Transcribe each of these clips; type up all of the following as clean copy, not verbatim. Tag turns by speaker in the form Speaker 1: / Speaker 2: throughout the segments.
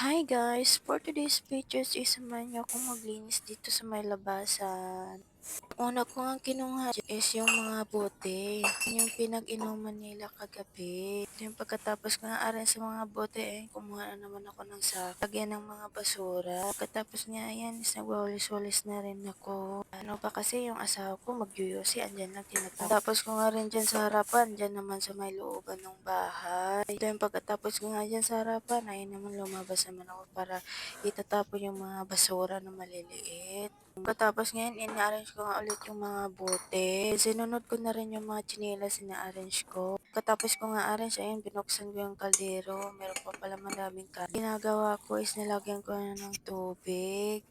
Speaker 1: Hi guys! For today's pictures is samahan niyo akong maglinis dito sa may labasan. Una ko ngang kinuha is yung mga bote, yung pinag-inuman nila kagabi. Yung pagkatapos nga aran sa mga bote ay kumuha na naman ako ng sak. Lagyan ng mga basura. Pagkatapos nga ayan is nagwawalis-walis na rin ako. Ano pa kasi yung asawa ko magyuyusi, andyan lang tinatapos. Tapos ko nga rin dyan sa harapan, dyan naman sa may looban ng bahay. Ito yung pagkatapos ko nga dyan sa harapan, ay naman lumabas naman ako para itatapon yung mga basura na maliliit. Pagkatapos ngayon, ina-arrange ko nga ulit yung mga bote. Sinunod ko na rin yung mga tsinelas ina-arrange ko. Pagkatapos ko nga arrange, ayun, binuksan ko yung kaldero. Meron pa pala madaming kanin. Ginagawa ko is nilagyan ko na ng tubig.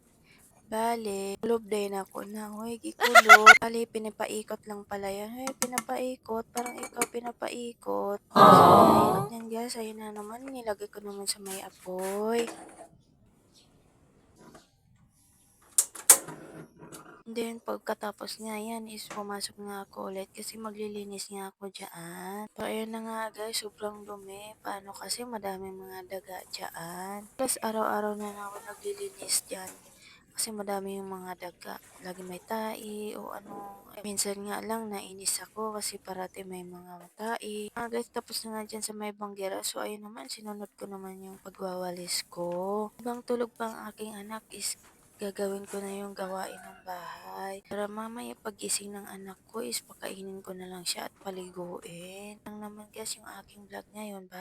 Speaker 1: Bale, kulob din ako na, hoy, gikulog. Bale, pinapaikot lang pala yan. Hoy, pinapaikot. Parang ikaw pinapaikot. So, pinaikot niyan guys. Ayun na naman, nilagay ko naman sa may apoy. Then, pagkatapos nga yan is pumasok nga ako ulit kasi maglilinis nga ako dyan. So, ayun na nga guys, sobrang dumi. Paano kasi madaming mga daga dyan. Plus, araw-araw na ako naglilinis dyan. Kasi madami yung mga daga. Lagi may tai o ano. Minsan nga lang nainis ako kasi parati may mga tai. Guys, tapos na nga dyan sa may banggera. So, ayun naman, sinunod ko naman yung pagwawalis ko. Habang tulog pa ang aking anak is gagawin ko na yung gawain ng bahay. Para mamaya pagising ng anak ko is pakainin ko na lang siya at paliguin. Lang naman guys yung aking vlog ngayon. Bye!